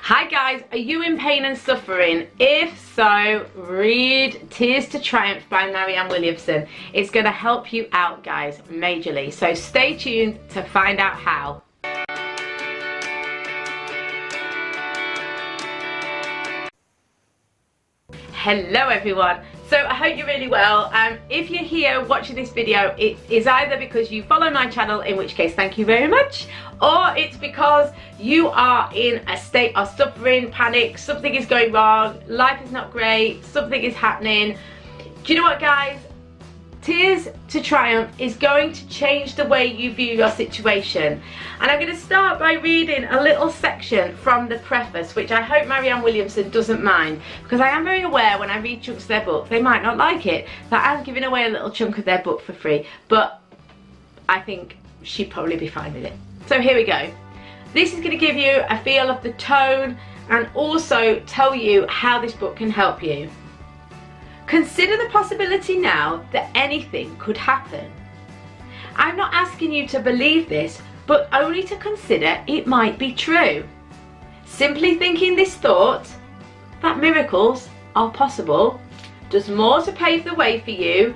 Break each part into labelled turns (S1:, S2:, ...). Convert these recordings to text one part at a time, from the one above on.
S1: Hi guys, are you in pain and suffering? If so, read Tears to Triumph by Marianne Williamson. It's going to help you out, guys, majorly. So stay tuned to find out how. Hello everyone. So I hope you're really well. If you're here watching this video, it is either because you follow my channel, in which case thank you very much, or it's because you are in a state of suffering, panic, something is going wrong, life is not great, something is happening. Do you know what, guys? Tears to Triumph is going to change the way you view your situation. And I'm going to start by reading a little section from the preface, which I hope Marianne Williamson doesn't mind, because I am very aware when I read chunks of their book, they might not like it, that I'm giving away a little chunk of their book for free, but I think she'd probably be fine with it. So here we go. This is going to give you a feel of the tone and also tell you how this book can help you. Consider the possibility now that anything could happen. I'm not asking you to believe this, but only to consider it might be true. Simply thinking this thought, that miracles are possible, does more to pave the way for you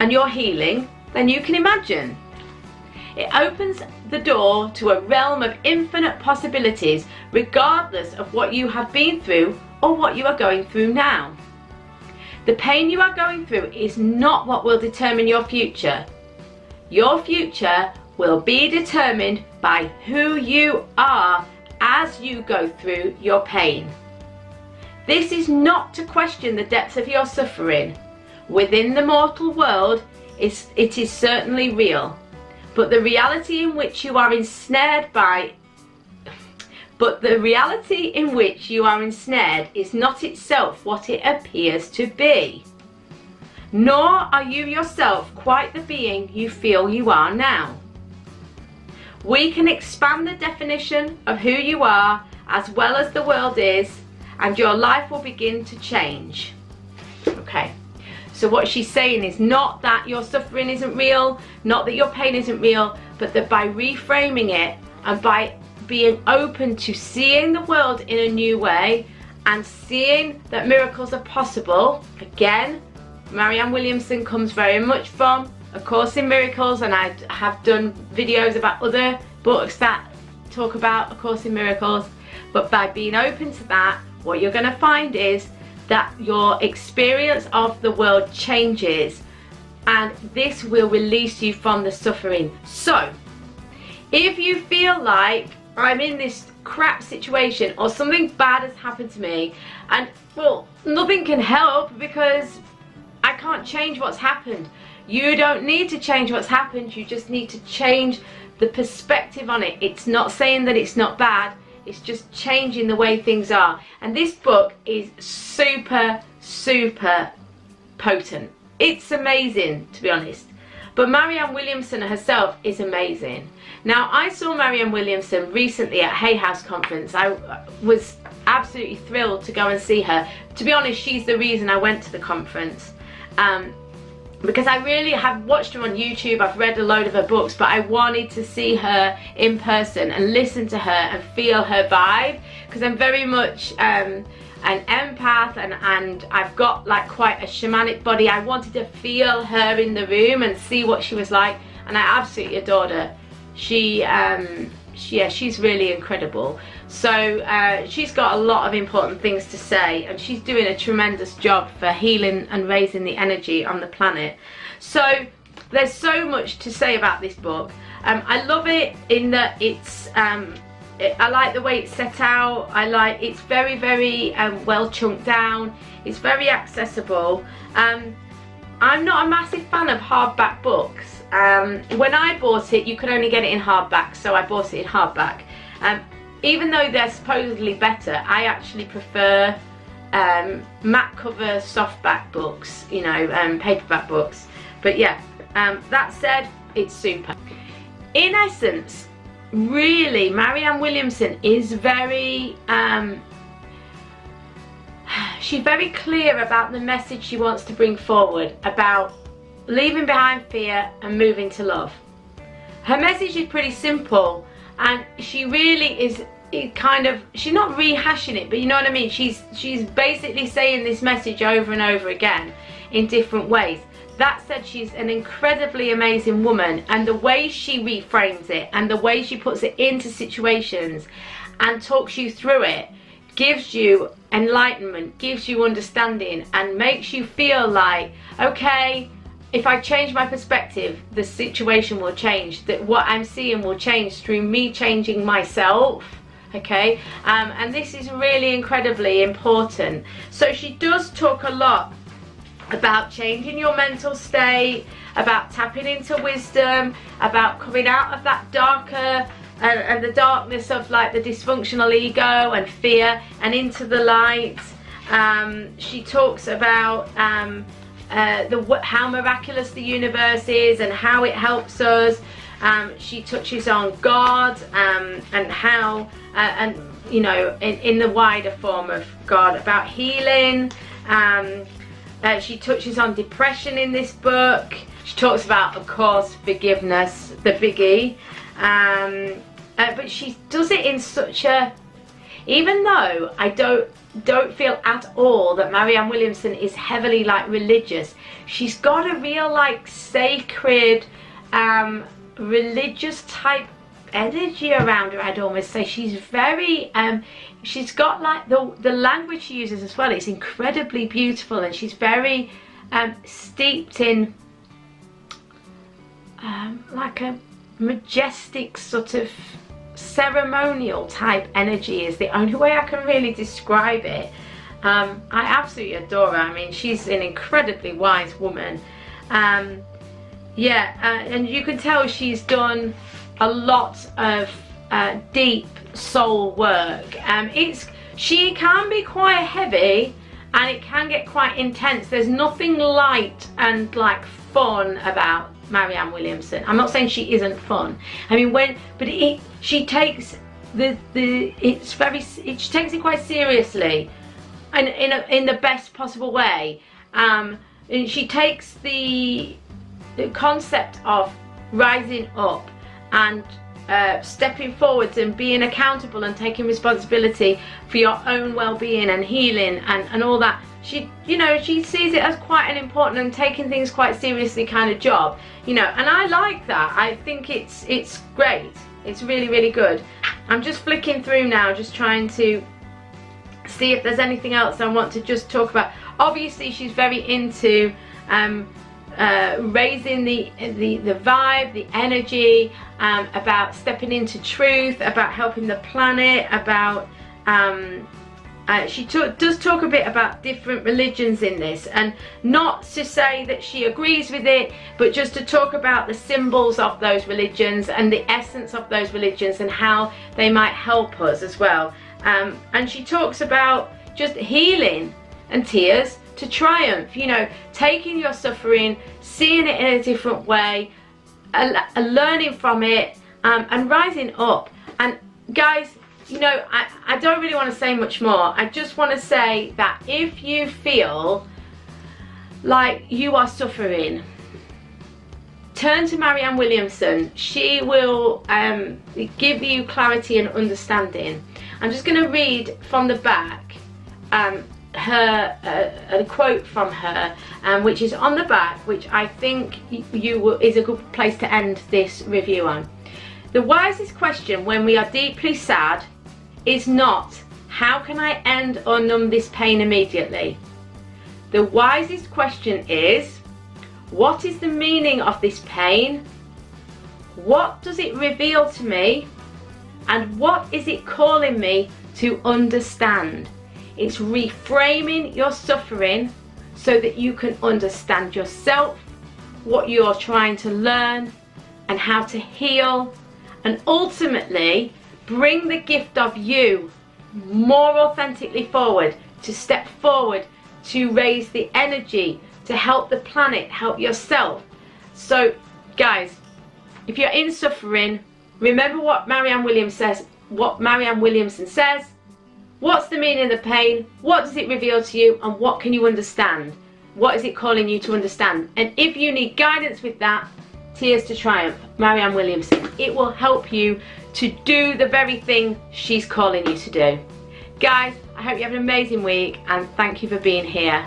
S1: and your healing than you can imagine. It opens the door to a realm of infinite possibilities, regardless of what you have been through or what you are going through now. The pain you are going through is not what will determine your future. Your future will be determined by who you are as you go through your pain. This is not to question the depths of your suffering. Within the mortal world, it is certainly real, but the reality in which you are ensnared is not itself what it appears to be. Nor are you yourself quite the being you feel you are now. We can expand the definition of who you are as well as the world is, and your life will begin to change. Okay, so what she's saying is not that your suffering isn't real, not that your pain isn't real, but that by reframing it and by being open to seeing the world in a new way and seeing that miracles are possible. Again, Marianne Williamson comes very much from A Course in Miracles, and I have done videos about other books that talk about A Course in Miracles. But by being open to that, what you're going to find is that your experience of the world changes, and this will release you from the suffering. So if you feel like I'm in this crap situation or something bad has happened to me, and well, nothing can help because I can't change what's happened. You don't need to change what's happened, you just need to change the perspective on it. It's not saying that it's not bad, it's just changing the way things are. And this book is super, super potent. It's amazing, to be honest. But Marianne Williamson herself is amazing. Now, I saw Marianne Williamson recently at Hay House Conference. I was absolutely thrilled to go and see her. To be honest, she's the reason I went to the conference. Because I really have watched her on YouTube, I've read a load of her books, but I wanted to see her in person and listen to her and feel her vibe, because I'm very much an empath and I've got like quite a shamanic body. I wanted to feel her in the room and see what she was like, and I absolutely adored her. She's really incredible. So she's got a lot of important things to say, and she's doing a tremendous job for healing and raising the energy on the planet. So there's so much to say about this book. I love it in that it's I like the way it's set out. It's very, very well chunked down. It's very accessible. I'm not a massive fan of hardback books. When I bought it, you could only get it in hardback, so I bought it in hardback. Even though they're supposedly better, I actually prefer matte cover softback books, you know, paperback books. But yeah, that said, it's super. In essence, really, Marianne Williamson is very, she's very clear about the message she wants to bring forward about leaving behind fear and moving to love. Her message is pretty simple, and she really is kind of, she's not rehashing it, but you know what I mean, she's basically saying this message over and over again in different ways. That said, she's an incredibly amazing woman, and the way she reframes it and the way she puts it into situations and talks you through it gives you enlightenment, gives you understanding, and makes you feel like, okay, if I change my perspective, the situation will change, that what I'm seeing will change through me changing myself. Okay, and this is really incredibly important. So she does talk a lot about changing your mental state, about tapping into wisdom, about coming out of that darker and the darkness of like the dysfunctional ego and fear and into the light. She talks about how miraculous the universe is and how it helps us. She touches on God and how, and you know, in the wider form of God, about healing. She touches on depression in this book. She talks about, of course, forgiveness, the biggie. But she does it in such a, even though I don't feel at all that Marianne Williamson is heavily like religious, she's got a real like sacred religious type energy around her. I'd almost say she's very she's got like the language she uses as well, it's incredibly beautiful, and she's very steeped in like a majestic sort of ceremonial type energy is the only way I can really describe it. I absolutely adore her. I mean, she's an incredibly wise woman. Yeah, and you can tell she's done a lot of deep soul work. She can be quite heavy and it can get quite intense. There's nothing light and like fun about Marianne Williamson. I'm not saying she isn't fun. I mean, she takes she takes it quite seriously, and in the best possible way. And she takes the concept of rising up and stepping forwards and being accountable and taking responsibility for your own well-being and healing and all that. She, you know, she sees it as quite an important and taking things quite seriously kind of job, you know, and I like that. I think it's great. It's really, really good. I'm just flicking through now, just trying to see if there's anything else I want to just talk about. Obviously, she's very into raising the vibe, the energy, about stepping into truth, about helping the planet, about she does talk a bit about different religions in this, and not to say that she agrees with it, but just to talk about the symbols of those religions and the essence of those religions and how they might help us as well. And she talks about just healing and tears to triumph, you know, taking your suffering, seeing it in a different way, learning from it, and rising up. And guys, you know, I don't really want to say much more. I just want to say that if you feel like you are suffering, turn to Marianne Williamson. She will give you clarity and understanding. I'm just going to read from the back a quote from her, which is on the back, which I think is a good place to end this review on. The wisest question when we are deeply sad is not, how can I end or numb this pain immediately? The wisest question is, what is the meaning of this pain? What does it reveal to me? And what is it calling me to understand? It's reframing your suffering so that you can understand yourself, what you're trying to learn, and how to heal, and ultimately bring the gift of you more authentically forward, to step forward, to raise the energy, to help the planet, help yourself. So guys, if you're in suffering, remember what Marianne Williamson says. What's the meaning of the pain? What does it reveal to you? And what can you understand? What is it calling you to understand? And if you need guidance with that, Tears to Triumph, Marianne Williamson. It will help you to do the very thing she's calling you to do. Guys, I hope you have an amazing week and thank you for being here.